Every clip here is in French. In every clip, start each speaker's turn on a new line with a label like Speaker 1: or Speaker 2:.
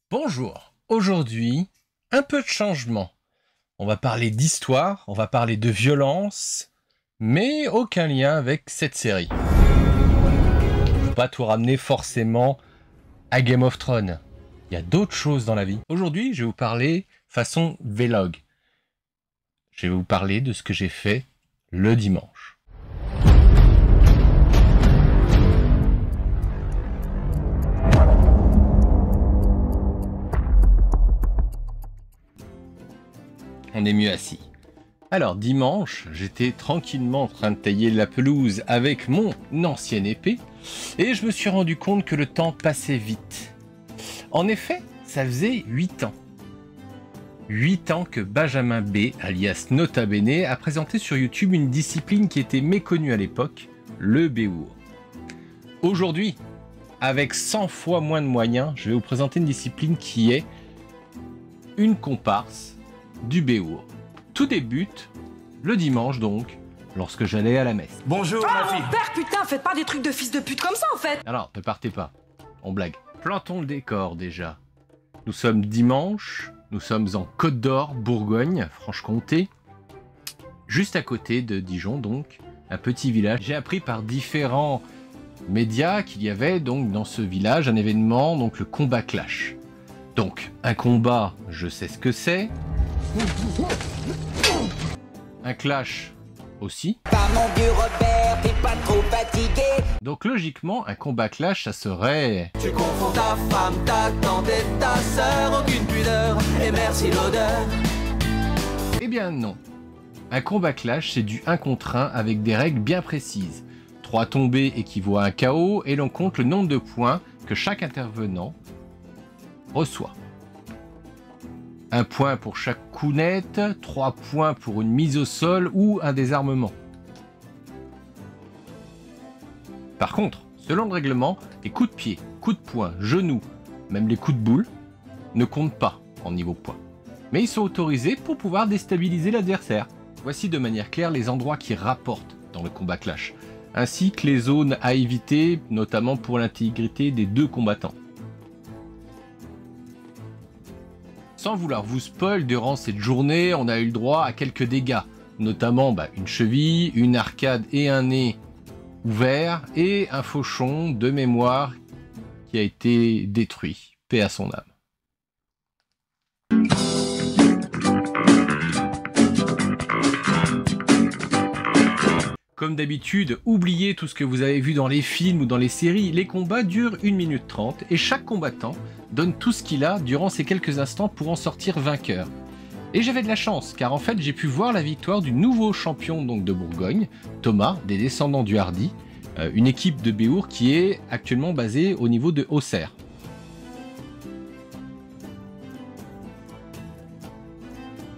Speaker 1: Bonjour, aujourd'hui, un peu de changement. On va parler d'histoire, on va parler de violence, mais aucun lien avec cette série. Je ne veux pas tout ramener forcément à Game of Thrones. Il y a d'autres choses dans la vie. Aujourd'hui, je vais vous parler façon vlog. Je vais vous parler de ce que j'ai fait le dimanche. On est mieux assis. Alors dimanche, j'étais tranquillement en train de tailler la pelouse avec mon ancienne épée et je me suis rendu compte que le temps passait vite. En effet, ça faisait 8 ans. 8 ans que Benjamin B, alias Nota Bene, a présenté sur YouTube une discipline qui était méconnue à l'époque, le béour. Aujourd'hui, avec 100 fois moins de moyens, je vais vous présenter une discipline qui est une comparse du béour. Tout débute le dimanche donc, lorsque j'allais à la messe.
Speaker 2: Bonjour ma fille.
Speaker 3: Mon père, putain, faites pas des trucs de fils de pute comme ça en fait.
Speaker 1: Alors, ne partez pas, on blague. Plantons le décor déjà. Nous sommes dimanche, nous sommes en Côte d'Or, Bourgogne, Franche-Comté, juste à côté de Dijon donc, un petit village. J'ai appris par différents médias qu'il y avait donc dans ce village un événement, donc le combat clash. Donc, un combat, je sais ce que c'est. Un clash aussi.
Speaker 4: Pas mon vieux Robert, t'es pas trop fatigué.
Speaker 1: Donc logiquement, un combat clash, ça serait...
Speaker 2: Tu confonds ta femme, ta tante et ta sœur, aucune pudeur, et merci l'odeur.
Speaker 1: Eh bien non. Un combat clash, c'est du 1 contre 1 avec des règles bien précises. 3 tombées équivaut à un KO et l'on compte le nombre de points que chaque intervenant reçoit. 1 point pour chaque coup net, 3 points pour une mise au sol ou un désarmement. Par contre, selon le règlement, les coups de pied, coups de poing, genoux, même les coups de boule, ne comptent pas en niveau points. Mais ils sont autorisés pour pouvoir déstabiliser l'adversaire. Voici de manière claire les endroits qui rapportent dans le combat clash, ainsi que les zones à éviter, notamment pour l'intégrité des deux combattants. Sans vouloir vous spoil, durant cette journée, on a eu le droit à quelques dégâts, notamment une cheville, une arcade et un nez ouvert, et un fauchon de mémoire qui a été détruit. Paix à son âme. Comme d'habitude, oubliez tout ce que vous avez vu dans les films ou dans les séries, les combats durent 1 minute 30 et chaque combattant donne tout ce qu'il a durant ces quelques instants pour en sortir vainqueur. Et j'avais de la chance, car en fait j'ai pu voir la victoire du nouveau champion donc de Bourgogne, Thomas, des descendants du Hardy, une équipe de béour qui est actuellement basée au niveau de Auxerre.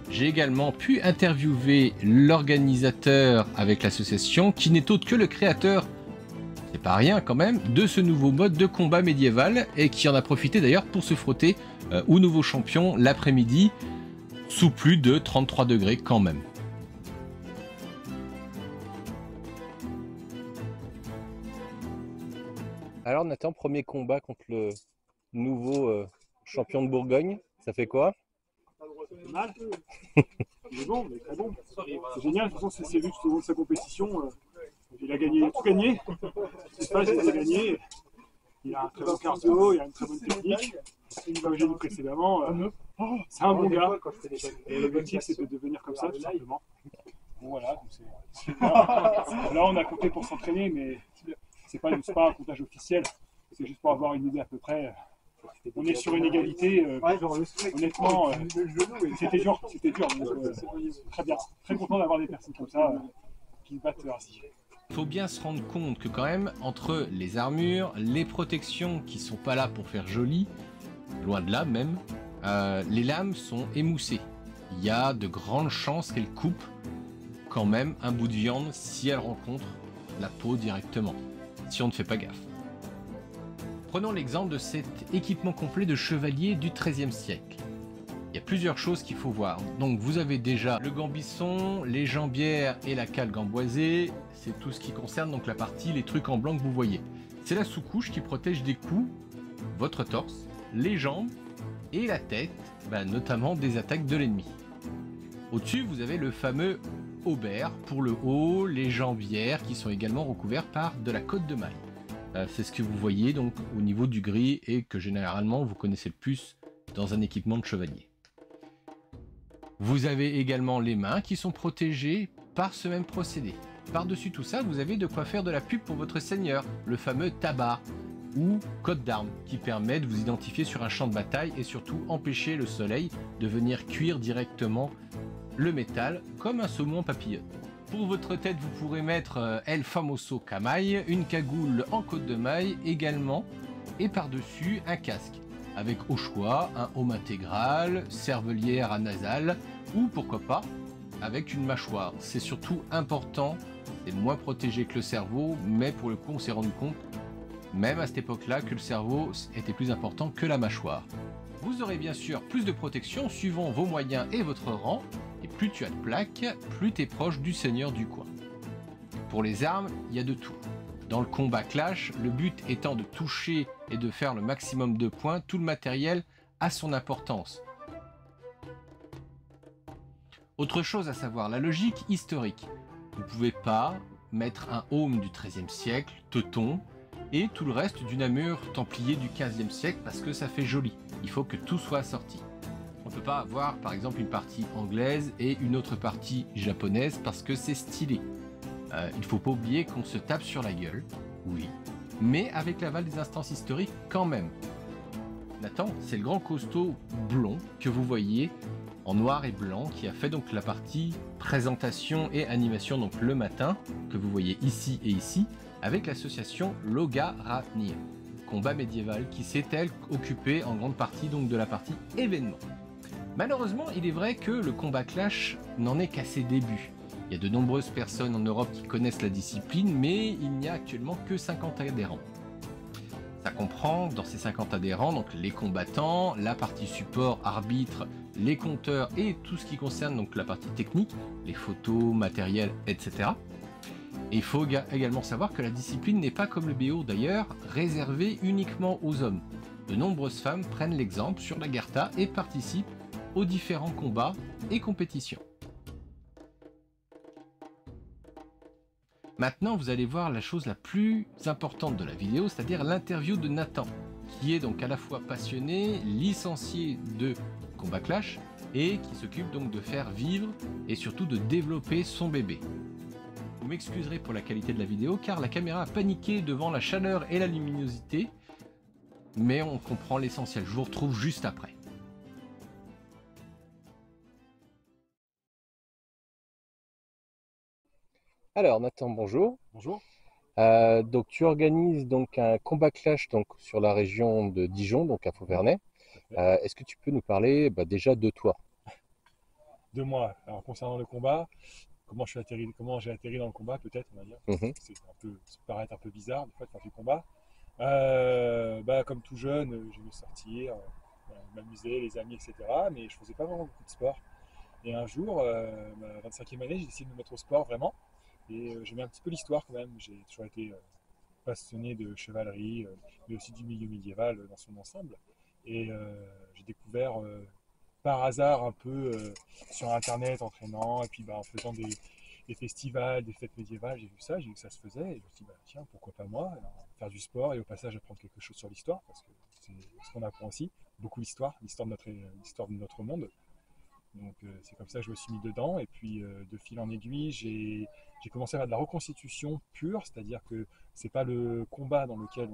Speaker 1: J'ai également pu interviewer l'organisateur avec l'association, qui n'est autre que le créateur, c'est pas rien quand même, de ce nouveau mode de combat médiéval et qui en a profité d'ailleurs pour se frotter au nouveau champion l'après-midi sous plus de 33 degrés quand même. Alors Nathan, premier combat contre le nouveau champion de Bourgogne, ça fait quoi?
Speaker 5: C'est mal. Il est bon, mais très bon. C'est génial, de toute façon, c'est vu tout au long de sa compétition. Il a gagné, tout gagné. C'est pas, il a gagné. Il a un très bon cardio, il a une très bonne technique. Comme j'ai dit précédemment, c'est un bon gars. Et l'objectif, c'est de devenir comme ça, tout simplement. Bon, voilà, donc là, on a compté pour s'entraîner, mais c'est pas un comptage officiel. C'est juste pour avoir une idée à peu près. On est sur une égalité, honnêtement, c'était dur, donc très bien, très content d'avoir des personnes comme ça qui se battent ainsi.
Speaker 1: Il faut bien se rendre compte que quand même, entre les armures, les protections qui sont pas là pour faire joli, loin de là même, les lames sont émoussées. Il y a de grandes chances qu'elles coupent quand même un bout de viande si elles rencontrent la peau directement, si on ne fait pas gaffe. Prenons l'exemple de cet équipement complet de chevalier du XIIIe siècle. Il y a plusieurs choses qu'il faut voir. Donc vous avez déjà le gambisson, les jambières et la cale gamboisée. C'est tout ce qui concerne donc la partie, les trucs en blanc que vous voyez. C'est la sous-couche qui protège des coups votre torse, les jambes et la tête, notamment des attaques de l'ennemi. Au-dessus, vous avez le fameux aubert pour le haut, les jambières qui sont également recouverts par de la cotte de maille. C'est ce que vous voyez donc au niveau du gris et que généralement vous connaissez le plus dans un équipement de chevalier. Vous avez également les mains qui sont protégées par ce même procédé. Par-dessus tout ça, vous avez de quoi faire de la pub pour votre seigneur, le fameux tabar ou cotte d'armes qui permet de vous identifier sur un champ de bataille et surtout empêcher le soleil de venir cuire directement le métal comme un saumon papillon. Pour votre tête, vous pourrez mettre El Famoso Camail, une cagoule en côte de maille également, et par-dessus un casque, avec au choix un aume intégral, cervelière à nasale, ou pourquoi pas, avec une mâchoire. C'est surtout important, c'est moins protégé que le cerveau, mais pour le coup on s'est rendu compte, même à cette époque-là, que le cerveau était plus important que la mâchoire. Vous aurez bien sûr plus de protection suivant vos moyens et votre rang, et plus tu as de plaques, plus tu es proche du seigneur du coin. Pour les armes, il y a de tout. Dans le combat clash, le but étant de toucher et de faire le maximum de points, tout le matériel a son importance. Autre chose à savoir, la logique historique. Vous ne pouvez pas mettre un aume du XIIIe siècle, teuton, et tout le reste d'une armure templier du XVe siècle parce que ça fait joli. Il faut que tout soit assorti. On ne peut pas avoir par exemple une partie anglaise et une autre partie japonaise parce que c'est stylé. Il ne faut pas oublier qu'on se tape sur la gueule, oui, mais avec l'aval des instances historiques quand même. Nathan, c'est le grand costaud blond que vous voyez en noir et blanc qui a fait donc la partie présentation et animation donc le matin que vous voyez ici et ici avec l'association Logarithmia, combat médiéval qui s'est elle occupé en grande partie donc de la partie événement. Malheureusement, il est vrai que le combat clash n'en est qu'à ses débuts. Il y a de nombreuses personnes en Europe qui connaissent la discipline, mais il n'y a actuellement que 50 adhérents. Ça comprend dans ces 50 adhérents donc les combattants, la partie support, arbitre, les compteurs et tout ce qui concerne donc la partie technique, les photos, matériel, etc. Et il faut également savoir que la discipline n'est pas comme le BO d'ailleurs, réservée uniquement aux hommes. De nombreuses femmes prennent l'exemple sur la Gerta et participent aux différents combats et compétitions. Maintenant, vous allez voir la chose la plus importante de la vidéo, c'est-à-dire l'interview de Nathan, qui est donc à la fois passionné, licencié de combat clash, et qui s'occupe donc de faire vivre et surtout de développer son bébé. Vous m'excuserez pour la qualité de la vidéo, car la caméra a paniqué devant la chaleur et la luminosité, mais on comprend l'essentiel. Je vous retrouve juste après. Alors Nathan, bonjour.
Speaker 5: Bonjour.
Speaker 1: Donc tu organises donc un combat clash donc sur la région de Dijon, donc à Fauvernais. Est-ce que tu peux nous parler déjà de toi?
Speaker 5: De moi. Alors concernant le combat, comment j'ai atterri dans le combat peut-être on va dire. C'est un peu, ça peut paraître un peu bizarre des fois de faire du combat. Comme tout jeune, j'aimais sortir, m'amuser, les amis, etc. Mais je faisais pas vraiment beaucoup de sport. Et un jour, ma 25e année, j'ai décidé de me mettre au sport vraiment. Et j'aimais un petit peu l'histoire quand même. J'ai toujours été passionné de chevalerie, mais aussi du milieu médiéval dans son ensemble. Et j'ai découvert par hasard un peu sur internet en traînant, et puis en faisant des festivals, des fêtes médiévales, j'ai vu que ça se faisait. Et je me suis dit, tiens, pourquoi pas moi, alors, faire du sport et au passage apprendre quelque chose sur l'histoire, parce que c'est ce qu'on apprend aussi, beaucoup l'histoire de notre monde. Donc c'est comme ça que je me suis mis dedans, et puis de fil en aiguille, j'ai commencé à faire de la reconstitution pure, c'est-à-dire que c'est pas le combat dans lequel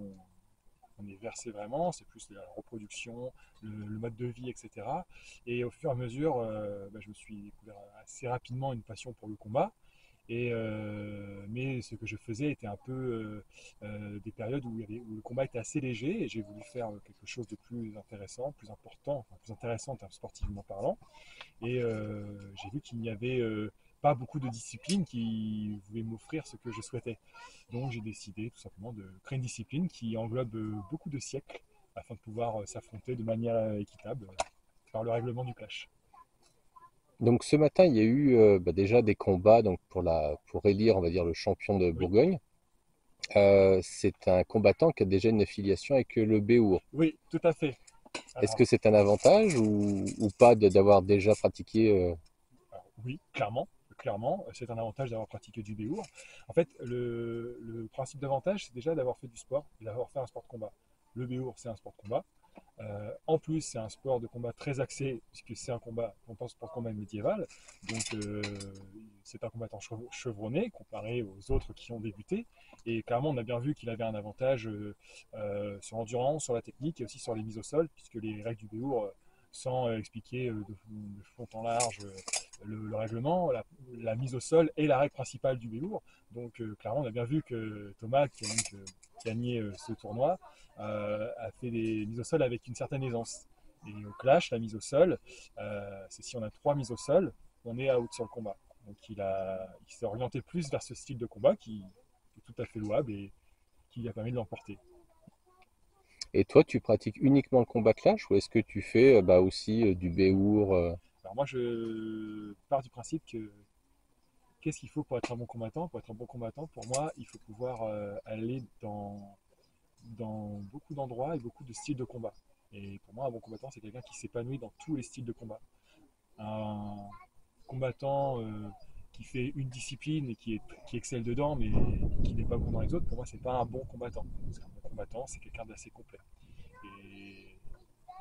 Speaker 5: on est versé vraiment, c'est plus la reproduction, le mode de vie, etc. Et au fur et à mesure, je me suis découvert assez rapidement une passion pour le combat. Mais ce que je faisais était un peu des périodes où le combat était assez léger, et j'ai voulu faire quelque chose de plus intéressant, plus important, enfin plus intéressant sportivement parlant. Et j'ai vu qu'il n'y avait pas beaucoup de disciplines qui voulaient m'offrir ce que je souhaitais. Donc j'ai décidé tout simplement de créer une discipline qui englobe beaucoup de siècles afin de pouvoir s'affronter de manière équitable par le règlement du clash.
Speaker 1: Donc ce matin, il y a eu déjà des combats donc pour élire, on va dire, le champion de Bourgogne. C'est un combattant qui a déjà une affiliation avec le BO.
Speaker 5: Oui, tout à fait.
Speaker 1: Est-ce
Speaker 5: Alors,
Speaker 1: que c'est un avantage ou pas d'avoir déjà pratiqué
Speaker 5: oui, clairement, c'est un avantage d'avoir pratiqué du béour. En fait, le principe d'avantage, c'est déjà d'avoir fait du sport et d'avoir fait un sport de combat. Le béour, c'est un sport de combat. En plus, c'est un sport de combat très axé, puisque c'est un combat, on pense sport de combat médiéval. Donc, c'est un combattant chevronné comparé aux autres qui ont débuté. Et clairement, on a bien vu qu'il avait un avantage sur l'endurance, sur la technique et aussi sur les mises au sol, puisque les règles du béour, sans expliquer de fond en large le règlement, la mise au sol est la règle principale du béour. Donc, clairement, on a bien vu que Thomas, qui a donc, gagné ce tournoi, a fait des mises au sol avec une certaine aisance. Et au clash, la mise au sol, c'est si on a 3 mises au sol, on est out sur le combat. Donc il s'est orienté plus vers ce style de combat qui est tout à fait louable et qui lui a permis de l'emporter.
Speaker 1: Et toi, tu pratiques uniquement le combat clash ou est-ce que tu fais aussi du béour
Speaker 5: Alors moi, je pars du principe que qu'est-ce qu'il faut pour être un bon combattant? Pour être un bon combattant, pour moi, il faut pouvoir aller dans beaucoup d'endroits et beaucoup de styles de combat. Et pour moi, un bon combattant, c'est quelqu'un qui s'épanouit dans tous les styles de combat. Un combattant qui fait une discipline et qui excelle dedans, mais qui n'est pas bon dans les autres, pour moi, c'est pas un bon combattant. Parce qu'un bon combattant, c'est quelqu'un d'assez complet. Et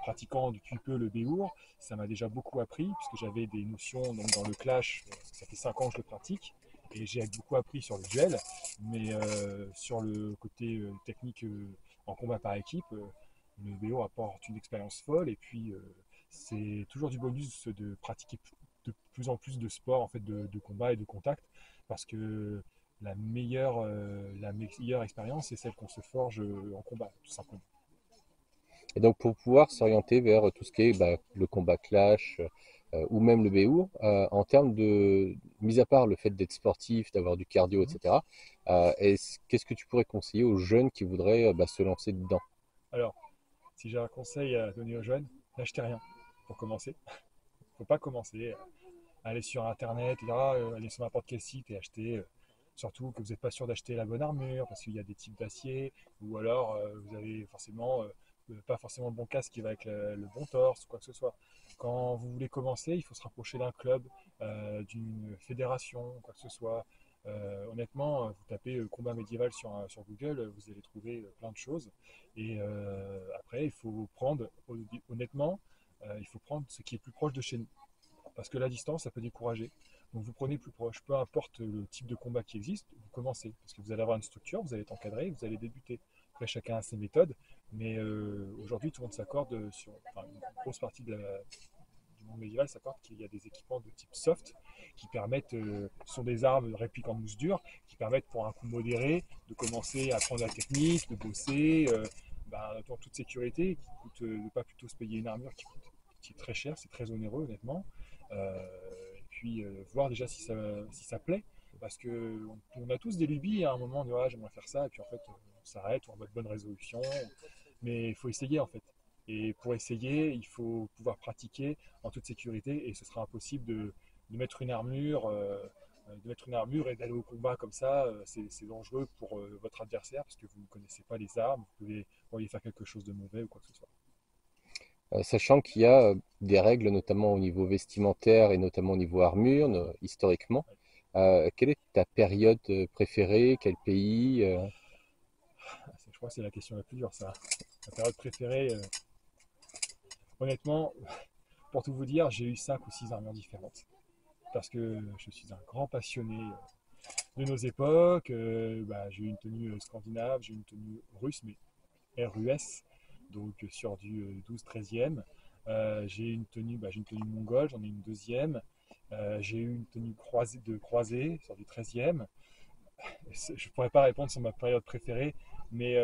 Speaker 5: pratiquant depuis peu le béour, ça m'a déjà beaucoup appris, puisque j'avais des notions donc, dans le clash, ça fait 5 ans que je le pratique, et j'ai beaucoup appris sur le duel, mais sur le côté technique en combat par équipe, le béour apporte une expérience folle, et puis c'est toujours du bonus de pratiquer de plus en plus de sports en fait, de combat et de contact, parce que la meilleure expérience, c'est celle qu'on se forge en combat, tout simplement.
Speaker 1: Et donc pour pouvoir s'orienter vers tout ce qui est le combat clash ou même le béour, en termes de, mis à part le fait d'être sportif, d'avoir du cardio, etc., qu'est-ce que tu pourrais conseiller aux jeunes qui voudraient se lancer dedans?
Speaker 5: Alors, si j'ai un conseil à donner aux jeunes, n'achetez rien pour commencer. Il ne faut pas commencer à aller sur Internet, et aller sur n'importe quel site et acheter. Surtout que vous n'êtes pas sûr d'acheter la bonne armure parce qu'il y a des types d'acier, ou alors vous avez forcément pas forcément le bon casque qui va avec le bon torse, quoi que ce soit. Quand vous voulez commencer, il faut se rapprocher d'un club, d'une fédération, quoi que ce soit. Honnêtement, vous tapez combat médiéval sur Google, vous allez trouver plein de choses. Et après, il faut prendre, honnêtement, il faut prendre ce qui est plus proche de chez nous. Parce que la distance, ça peut décourager. Donc vous prenez plus proche, peu importe le type de combat qui existe, vous commencez. Parce que vous allez avoir une structure, vous allez être encadré, vous allez débuter. Après, chacun a ses méthodes. Mais aujourd'hui, tout le monde s'accorde sur. Enfin, une grosse partie du monde médiéval s'accorde qu'il y a des équipements de type soft qui permettent, ce sont des armes de réplique en mousse dure, qui permettent pour un coup modéré de commencer à apprendre la technique, de bosser dans toute sécurité, qui coûte ne pas plutôt se payer une armure qui est très chère, c'est très onéreux honnêtement. Et puis voir déjà si ça plaît, parce qu'on a tous des lubies, à un moment on dit ah, j'aimerais faire ça, et puis en fait on s'arrête, ou en mode bonne résolution, mais il faut essayer en fait. Et pour essayer, il faut pouvoir pratiquer en toute sécurité, et ce sera impossible de mettre une armure, et d'aller au combat comme ça, c'est dangereux pour votre adversaire, parce que vous ne connaissez pas les armes, vous pourriez faire quelque chose de mauvais ou quoi que ce soit.
Speaker 1: Sachant qu'il y a des règles, notamment au niveau vestimentaire et notamment au niveau armure, historiquement. Quelle est ta période préférée? Quel pays
Speaker 5: Je crois que c'est la question la plus dure, ça. Ma période préférée, honnêtement, pour tout vous dire, j'ai eu 5 ou 6 armures différentes. Parce que je suis un grand passionné de nos époques. J'ai eu une tenue scandinave, j'ai eu une tenue russe, mais RUS, donc sur du 12-13e. J'ai une tenue mongole, j'en ai une deuxième. J'ai eu une tenue croisée sur du 13e. Je ne pourrais pas répondre sur ma période préférée, mais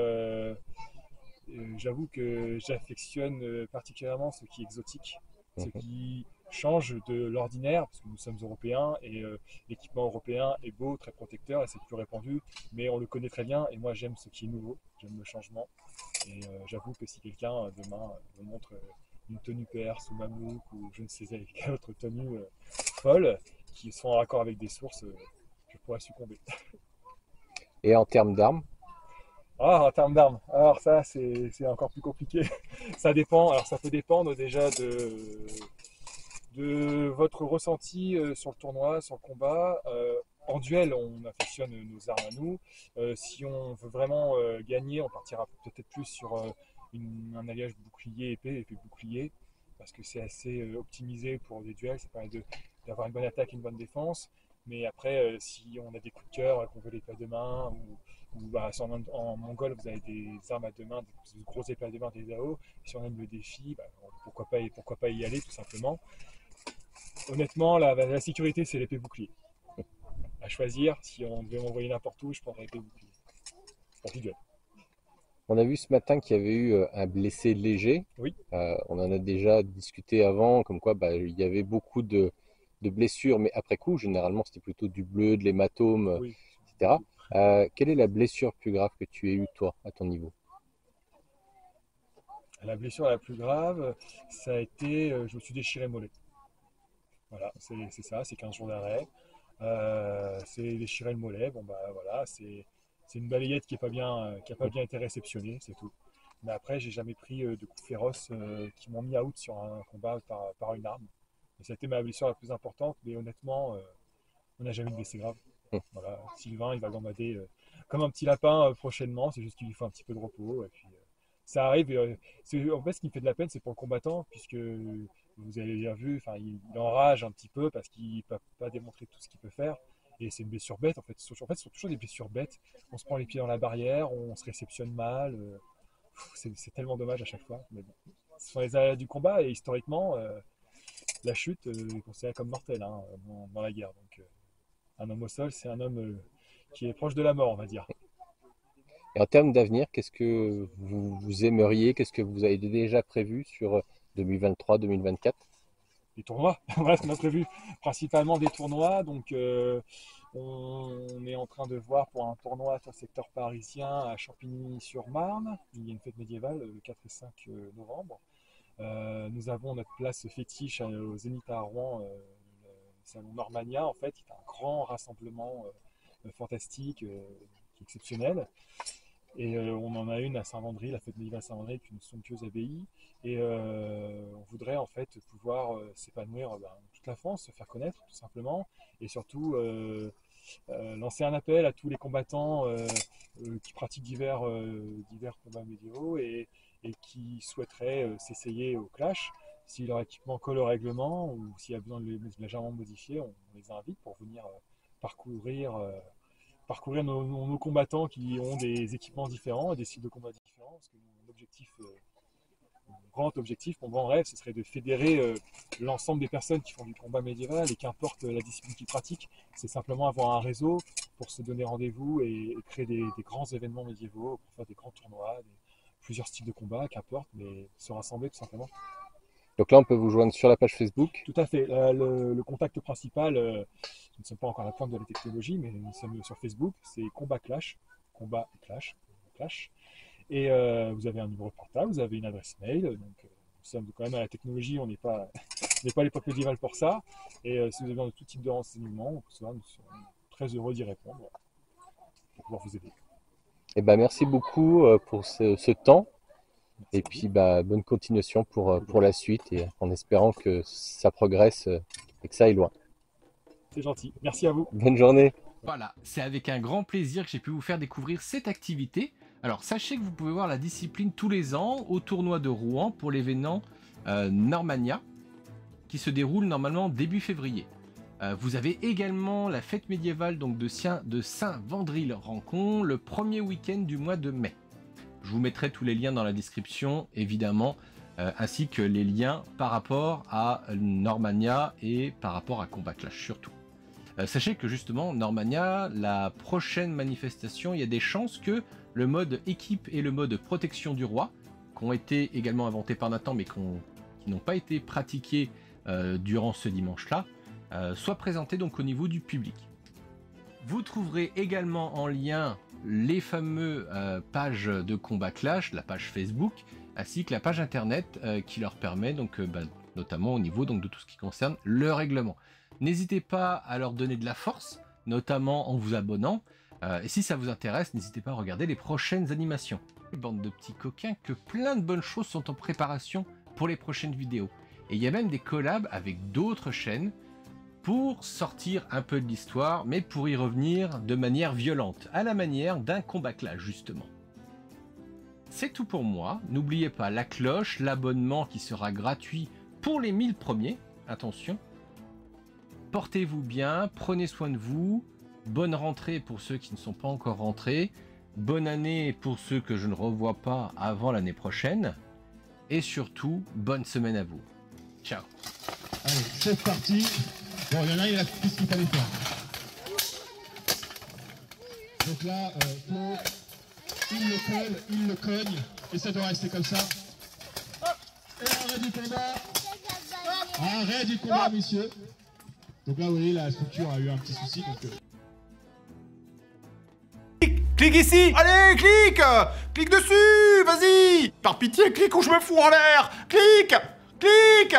Speaker 5: j'avoue que j'affectionne particulièrement ce qui est exotique, ce qui change de l'ordinaire, parce que nous sommes européens et l'équipement européen est beau, très protecteur et c'est plus répandu, mais on le connaît très bien et moi j'aime ce qui est nouveau, j'aime le changement. Et j'avoue que si quelqu'un demain me montre une tenue perse ou mamelouk ou je ne sais quelle autre tenue folle qui sont en raccord avec des sources, je pourrais succomber.
Speaker 1: et en termes d'armes?
Speaker 5: Ah, en termes d'armes, alors ça c'est encore plus compliqué. Ça dépend, alors ça peut dépendre déjà de votre ressenti sur le tournoi, sur le combat. En duel, on affectionne nos armes à nous. Si on veut vraiment gagner, on partira peut-être plus sur un alliage bouclier épée, épée bouclier, parce que c'est assez optimisé pour des duels, ça permet d'avoir une bonne attaque et une bonne défense. Mais après, si on a des coups de cœur, qu'on veut l'épée à deux mains, ou bah, si en mongol vous avez des armes à deux mains, des grosses épées à deux mains, des Dao, si on aime le défi, bah, pourquoi pas y aller tout simplement. Honnêtement, la sécurité, c'est l'épée bouclier. À choisir, si on devait m'envoyer n'importe où, je prendrais l'épée bouclier. Pour tout duel.
Speaker 1: On a vu ce matin qu'il y avait eu un blessé léger.
Speaker 5: Oui.
Speaker 1: On en a déjà discuté avant, comme quoi bah, il y avait beaucoup de blessures, mais après coup, généralement, c'était plutôt du bleu, de l'hématome,
Speaker 5: Oui.
Speaker 1: etc. Quelle est la blessure plus grave que tu aies eue, toi, à ton niveau?
Speaker 5: La blessure la plus grave, ça a été, je me suis déchiré le mollet. Voilà, c'est ça, c'est 15 jours d'arrêt. C'est déchirer le mollet. Bon bah voilà, c'est une balayette qui a pas bien été réceptionnée, c'est tout. Mais après, j'ai jamais pris de coups féroces qui m'ont mis out sur un combat par une arme. Et ça a été ma blessure la plus importante, mais honnêtement, on n'a jamais eu de blessé grave. Voilà, Sylvain, il va gambader comme un petit lapin prochainement. C'est juste qu'il lui faut un petit peu de repos. Et puis, ça arrive. En fait, ce qui me fait de la peine, c'est pour le combattant, puisque vous avez bien vu, enfin, il enrage un petit peu parce qu'il ne peut pas démontrer tout ce qu'il peut faire. Et c'est une blessure bête, en fait. Ce sont toujours des blessures bêtes. On se prend les pieds dans la barrière, on se réceptionne mal. C'est tellement dommage à chaque fois. Mais bon, ce sont les aléas du combat et historiquement, la chute est considérée comme mortelle hein, dans la guerre. Donc, un homme au sol, c'est un homme qui est proche de la mort, on va dire.
Speaker 1: Et en termes d'avenir, qu'est-ce que vous aimeriez, qu'est-ce que vous avez déjà prévu sur 2023-2024?
Speaker 5: Des tournois, voilà ce qu'on a prévu. Principalement des tournois. Donc, on est en train de voir pour un tournoi sur le secteur parisien à Champigny-sur-Marne. Il y a une fête médiévale le 4 et 5 novembre. Nous avons notre place fétiche au Zénith à Rouen, le salon Normania, en fait, qui est un grand rassemblement fantastique, qui est exceptionnel. Et on en a une à Saint-Vendry, la fête médiévale à Saint-Vendry, avec une somptueuse abbaye. Et on voudrait en fait pouvoir s'épanouir dans toute la France, se faire connaître tout simplement, et surtout lancer un appel à tous les combattants qui pratiquent divers combats médiévaux et qui souhaiteraient s'essayer au clash. Si leur équipement colle au règlement ou s'il y a besoin de légèrement modifier, on les invite pour venir parcourir nos combattants qui ont des équipements différents et des styles de combat différents. Parce que mon grand objectif, mon grand rêve, ce serait de fédérer l'ensemble des personnes qui font du combat médiéval et qu'importe la discipline qu'ils pratiquent, c'est simplement avoir un réseau pour se donner rendez-vous et créer des grands événements médiévaux, pour faire des grands tournois, plusieurs styles de combat, qu'importe, mais se rassembler tout simplement.
Speaker 1: Donc là, on peut vous joindre sur la page Facebook.
Speaker 5: Tout à fait. Le contact principal, nous ne sommes pas encore à la pointe de la technologie, mais nous sommes sur Facebook, c'est Combat Clash. Combat Clash. Et vous avez un numéro de portable, vous avez une adresse mail. Donc nous sommes quand même à la technologie, on n'est pas à l'époque médiévale pour ça. Et si vous avez besoin de tout type de renseignements, nous serons très heureux d'y répondre pour pouvoir vous aider.
Speaker 1: Et ben, merci beaucoup pour ce temps. Et puis, bah, bonne continuation pour la suite et en espérant que ça progresse et que ça aille loin.
Speaker 5: C'est gentil. Merci à vous.
Speaker 1: Bonne journée.
Speaker 6: Voilà, c'est avec un grand plaisir que j'ai pu vous faire découvrir cette activité. Alors, sachez que vous pouvez voir la discipline tous les ans au tournoi de Rouen pour l'événement Normania qui se déroule normalement début février. Vous avez également la fête médiévale donc de Saint-Vendry-le-Rancon le premier week-end du mois de mai. Je vous mettrai tous les liens dans la description, évidemment, ainsi que les liens par rapport à Normania et par rapport à Combat Clash surtout. Sachez que justement, Normania, la prochaine manifestation, il y a des chances que le mode équipe et le mode protection du roi, qui ont été également inventés par Nathan, mais qui n'ont pas été pratiqués durant ce dimanche-là, soient présentés donc au niveau du public. Vous trouverez également en lien les fameux pages de Combat Clash, la page Facebook, ainsi que la page internet qui leur permet, donc, notamment au niveau donc, de tout ce qui concerne le règlement. N'hésitez pas à leur donner de la force, notamment en vous abonnant. Et si ça vous intéresse, n'hésitez pas à regarder les prochaines animations. Bande de petits coquins, que plein de bonnes choses sont en préparation pour les prochaines vidéos. Et il y a même des collabs avec d'autres chaînes pour sortir un peu de l'histoire, mais pour y revenir de manière violente, à la manière d'un combat clash justement. C'est tout pour moi. N'oubliez pas la cloche, l'abonnement qui sera gratuit pour les 1000 premiers. Attention. Portez-vous bien, prenez soin de vous. Bonne rentrée pour ceux qui ne sont pas encore rentrés. Bonne année pour ceux que je ne revois pas avant l'année prochaine. Et surtout, bonne semaine à vous. Ciao.
Speaker 7: Allez, c'est parti. Bon, il y en a, il a fait ce qu'il fallait faire. Donc là, il le cogne, et ça doit rester comme ça. Et arrêt du combat. Arrêt du combat, messieurs. Donc là, vous voyez, la structure a eu un petit souci. Donc,
Speaker 8: Clique ici! Allez, clique! Clique dessus! Vas-y! Par pitié, clique ou je me fous en l'air! Clique! Clique!